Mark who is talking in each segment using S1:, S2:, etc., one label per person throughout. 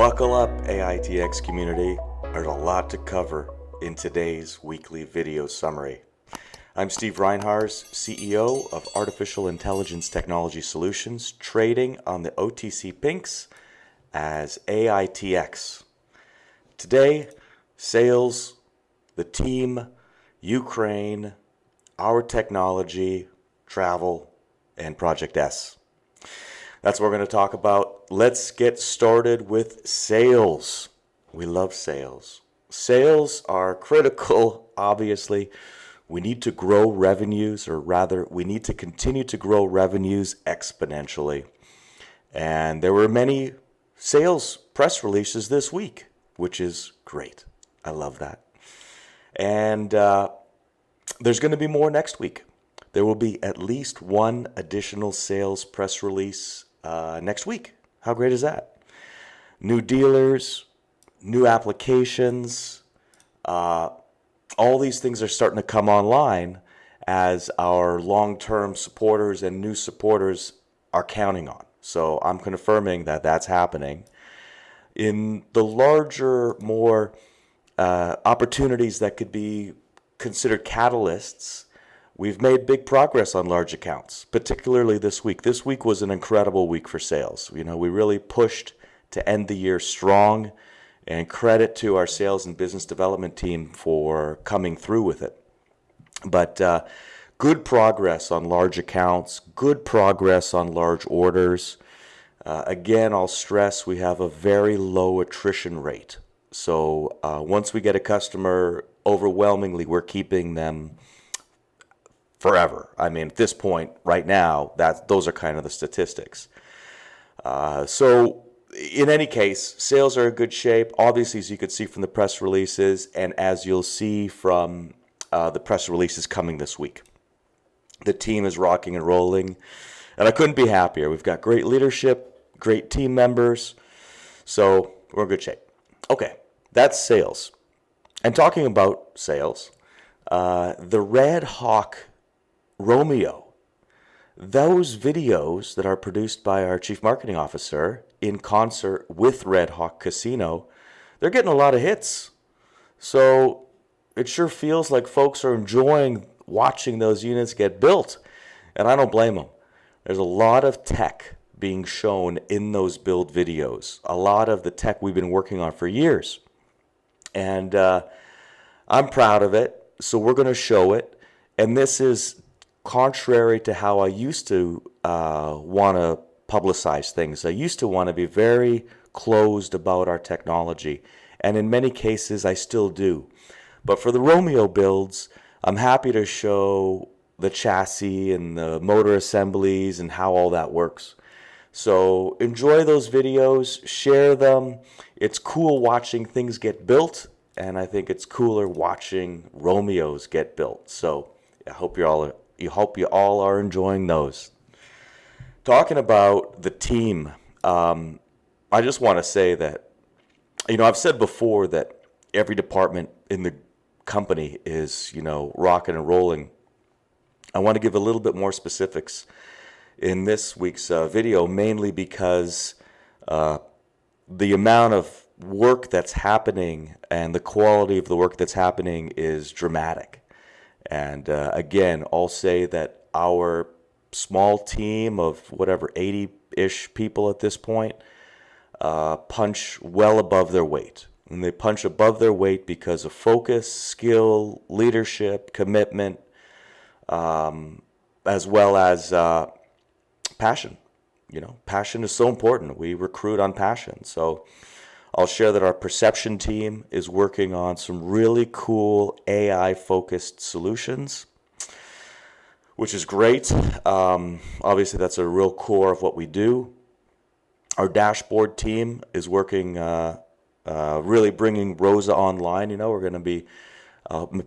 S1: Buckle up, AITX community. There's a lot to cover in today's weekly video summary. I'm Steve Reinharz, CEO of Artificial Intelligence Technology Solutions, trading on the OTC Pinks as AITX. Today, sales, the team, Ukraine, our technology, travel, and Project S. That's what we're going to talk about. Let's get started with sales. We love sales. Sales are critical, obviously. We need to grow revenues, or rather, we need to continue to grow revenues exponentially. And there were many sales press releases this week, which is great. I love that. And there's going to be more next week. There will be at least one additional sales press release next week. How great is that? New dealers, new applications, all these things are starting to come online as our long-term supporters and new supporters are counting on. So I'm confirming that that's happening. In the larger, more opportunities that could be considered catalysts, we've made big progress on large accounts, particularly this week. This week was an incredible week for sales. We really pushed to end the year strong, and credit to our sales and business development team for coming through with it. But good progress on large accounts, good progress on large orders. Again, I'll stress we have a very low attrition rate. So once we get a customer, overwhelmingly we're keeping them forever. I mean, at this point, right now, those are kind of the statistics. So in any case, sales are in good shape. Obviously, as you could see from the press releases, and as you'll see from the press releases coming this week. The team is rocking and rolling, and I couldn't be happier. We've got great leadership, great team members, so we're in good shape. Okay, that's sales. And talking about sales, the Red Hawk Romeo, those videos that are produced by our Chief Marketing Officer in concert with Red Hawk Casino, they're getting a lot of hits. So it sure feels like folks are enjoying watching those units get built. And I don't blame them. There's a lot of tech being shown in those build videos, a lot of the tech we've been working on for years. And I'm proud of it, so we're going to show it. And this is contrary to how I used to want to publicize things. I used to want to be very closed about our technology, and in many cases I still do. But for the Romeo builds, I'm happy to show the chassis and the motor assemblies and how all that works. So enjoy those videos, share them. It's cool watching things get built, and I think it's cooler watching Romeos get built. So I hope you all are enjoying those. Talking about the team, I just want to say that, I've said before that every department in the company is, rocking and rolling. I want to give a little bit more specifics in this week's video, mainly because the amount of work that's happening and the quality of the work that's happening is dramatic. And again, I'll say that our small team of 80-ish people at this point punch well above their weight. And they punch above their weight because of focus, skill, leadership, commitment, as well as passion. Passion is so important. We recruit on passion. So I'll share that our perception team is working on some really cool AI-focused solutions, which is great. Obviously, that's a real core of what we do. Our dashboard team is working, really bringing ROSA online. We're going to be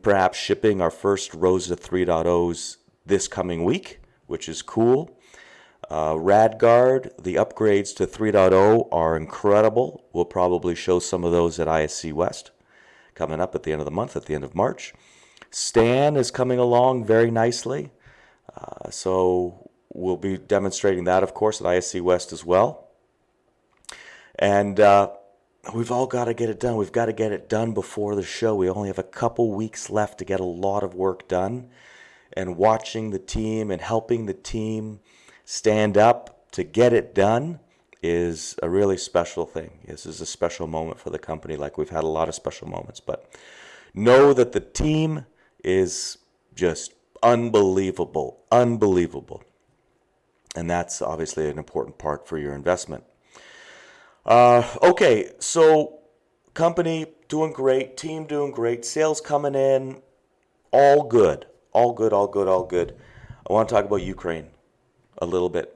S1: perhaps shipping our first ROSA 3.0s this coming week, which is cool. RadGuard, the upgrades to 3.0 are incredible. We'll probably show some of those at ISC West coming up at the end of the month, at the end of March. Stan is coming along very nicely. So we'll be demonstrating that, of course, at ISC West as well. And we've all got to get it done. We've got to get it done before the show. We only have a couple weeks left to get a lot of work done. And watching the team and helping the team stand up to get it done is a really special thing. This is a special moment for the company, like we've had a lot of special moments. But know that the team is just unbelievable. And that's obviously an important part for your investment. Okay, so company doing great, team doing great, sales coming in, all good. All good. I want to talk about Ukraine a little bit.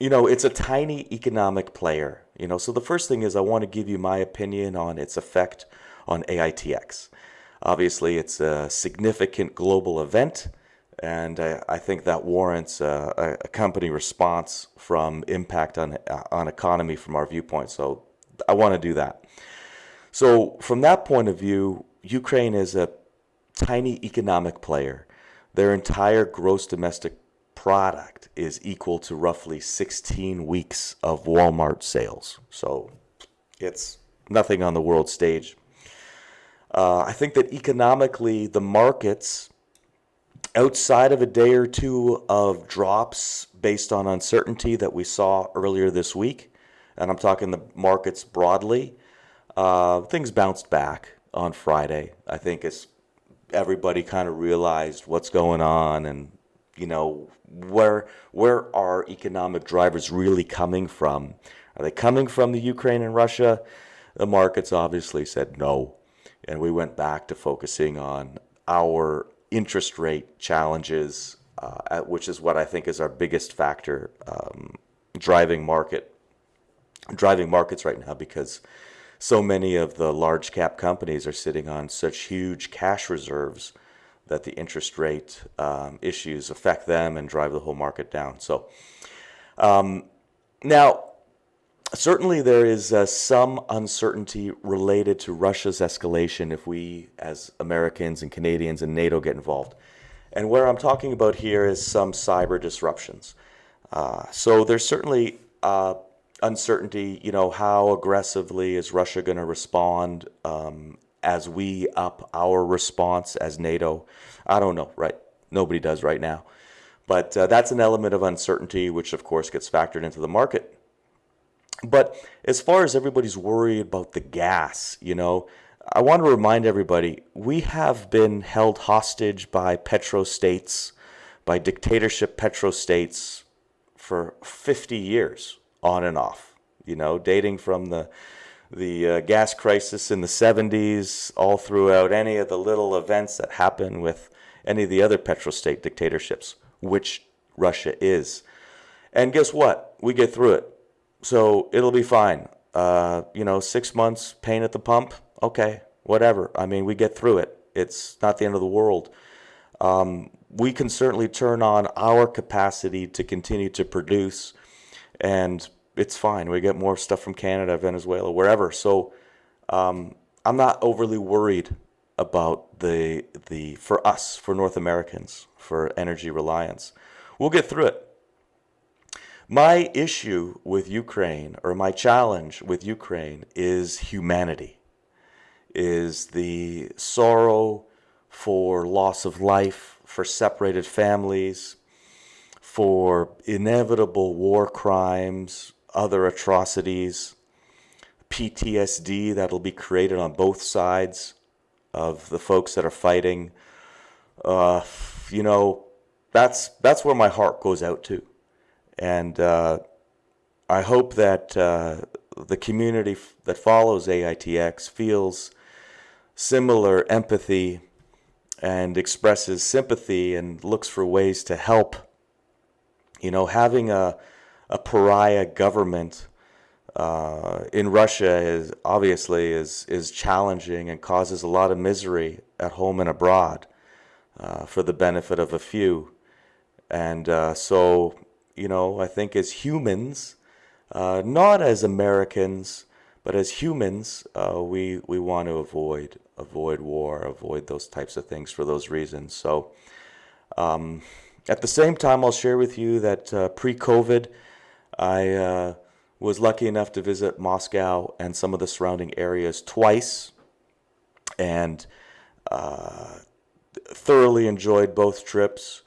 S1: It's a tiny economic player. So the first thing is I want to give you my opinion on its effect on AITX. Obviously, it's a significant global event, and I think that warrants a company response from impact on economy from our viewpoint. So I want to do that. So from that point of view, Ukraine is a tiny economic player. Their entire gross domestic product is equal to roughly 16 weeks of Walmart sales. So it's nothing on the world stage. I think that economically, the markets, outside of a day or two of drops based on uncertainty that we saw earlier this week, and I'm talking the markets broadly, things bounced back on Friday. I think as everybody kind of realized what's going on and, where are economic drivers really coming from? Are they coming from the Ukraine and Russia? The markets obviously said no. And we went back to focusing on our interest rate challenges, which is what I think is our biggest factor driving markets right now, because so many of the large cap companies are sitting on such huge cash reserves that the interest rate issues affect them and drive the whole market down. So now, certainly there is some uncertainty related to Russia's escalation if we, as Americans and Canadians and NATO, get involved. And where I'm talking about here is some cyber disruptions. So there's certainly uncertainty, how aggressively is Russia going to respond as we up our response as NATO? I don't know, right? Nobody does right now. But that's an element of uncertainty, which of course gets factored into the market. But as far as everybody's worried about the gas, I want to remind everybody, we have been held hostage by petrostates, by dictatorship petrostates for 50 years on and off, dating from the gas crisis in the 70s all throughout any of the little events that happen with any of the other petrostate dictatorships, which Russia is. And guess what? We get through it. So it'll be fine. 6 months pain at the pump. Okay, whatever. I mean, we get through it. It's not the end of the world. We can certainly turn on our capacity to continue to produce, and it's fine. We get more stuff from Canada, Venezuela, wherever. So I'm not overly worried about the for North Americans, for energy reliance. We'll get through it. My issue with Ukraine, or my challenge with Ukraine, is humanity, is the sorrow for loss of life, for separated families, for inevitable war crimes, other atrocities, PTSD that'll be created on both sides of the folks that are fighting. That's where my heart goes out to. And I hope that the community that follows AITX feels similar empathy and expresses sympathy and looks for ways to help. Having a pariah government in Russia is challenging and causes a lot of misery at home and abroad for the benefit of a few. And I think as humans, not as Americans, but as humans, we want to avoid war, avoid those types of things for those reasons. So at the same time, I'll share with you that pre-COVID, I was lucky enough to visit Moscow and some of the surrounding areas twice, and thoroughly enjoyed both trips.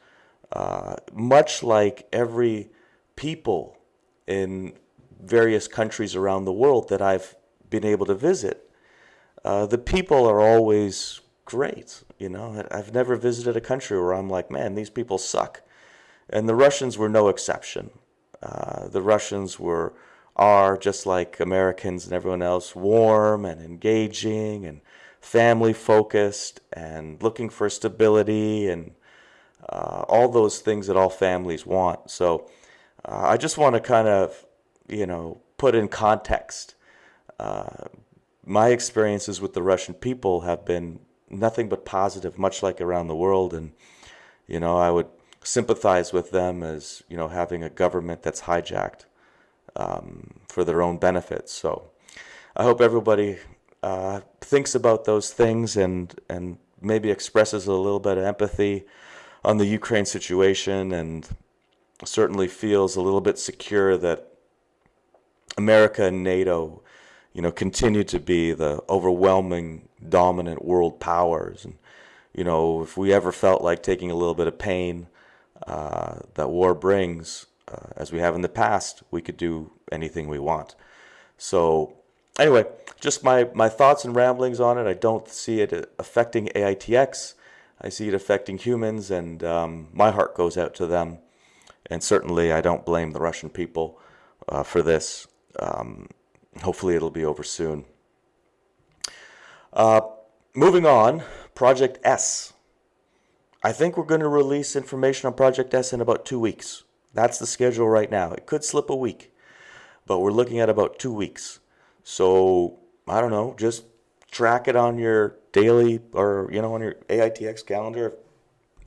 S1: Much like every people in various countries around the world that I've been able to visit, the people are always great. I've never visited a country where I'm like, man, these people suck. And the Russians were no exception. The Russians are just like Americans and everyone else, warm and engaging and family focused and looking for stability and all those things that all families want. So I just want to kind of, put in context. My experiences with the Russian people have been nothing but positive, much like around the world. And, I would sympathize with them as, having a government that's hijacked for their own benefits. So I hope everybody thinks about those things and maybe expresses a little bit of empathy on the Ukraine situation, and certainly feels a little bit secure that America and NATO, continue to be the overwhelming dominant world powers. And, if we ever felt like taking a little bit of pain that war brings, as we have in the past, we could do anything we want. So anyway, just my thoughts and ramblings on it. I don't see it affecting AITX. I see it affecting humans, and my heart goes out to them. And certainly I don't blame the Russian people for this. Hopefully it'll be over soon. Moving on, Project S. I think we're going to release information on Project S in about 2 weeks. That's the schedule right now. It could slip a week, but we're looking at about 2 weeks. So, I don't know, just track it on your daily or, on your AITX calendar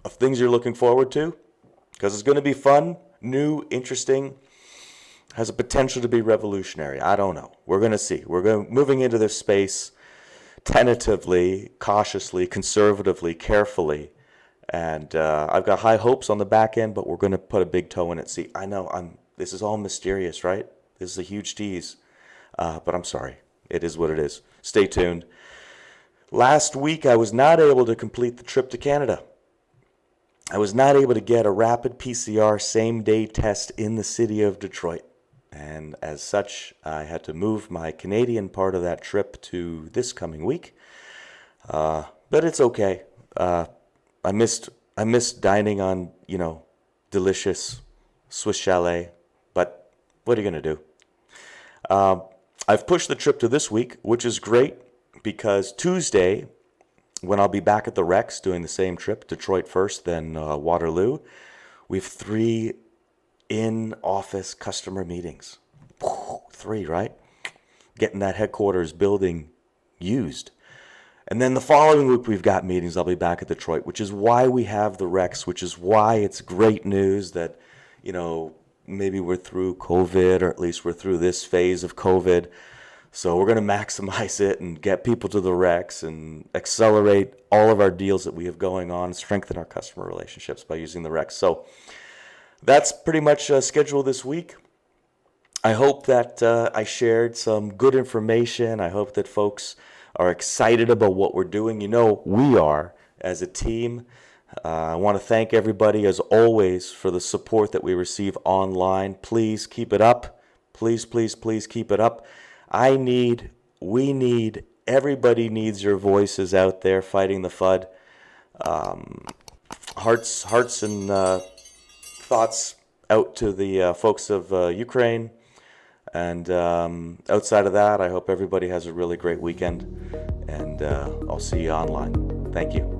S1: of things you're looking forward to, because it's going to be fun, new, interesting, has a potential to be revolutionary. I don't know. We're going to see. Moving into this space tentatively, cautiously, conservatively, carefully. And I've got high hopes on the back end, but we're going to put a big toe in it. See, I know this is all mysterious, right? This is a huge tease. But I'm sorry. It is what it is. Stay tuned. Last week, I was not able to complete the trip to Canada. I was not able to get a rapid PCR same-day test in the city of Detroit. And as such, I had to move my Canadian part of that trip to this coming week. But it's okay. I missed dining on, delicious Swiss chalet. But what are you going to do? I've pushed the trip to this week, which is great because Tuesday, when I'll be back at the Rex doing the same trip, Detroit first, then Waterloo, we have 3 in-office customer meetings. 3, right? Getting that headquarters building used. And then the following week we've got meetings. I'll be back at Detroit, which is why we have the Rex, which is why it's great news that, maybe we're through COVID, or at least we're through this phase of COVID. So we're going to maximize it and get people to the Rex and accelerate all of our deals that we have going on, strengthen our customer relationships by using the Rex. So that's pretty much scheduled this week. I hope that I shared some good information. I hope that folks are excited about what we're doing. We are as a team. I want to thank everybody, as always, for the support that we receive online. Please keep it up. Please, please, please keep it up. Everybody needs your voices out there fighting the FUD. Hearts and thoughts out to the folks of Ukraine. And outside of that, I hope everybody has a really great weekend. And I'll see you online. Thank you.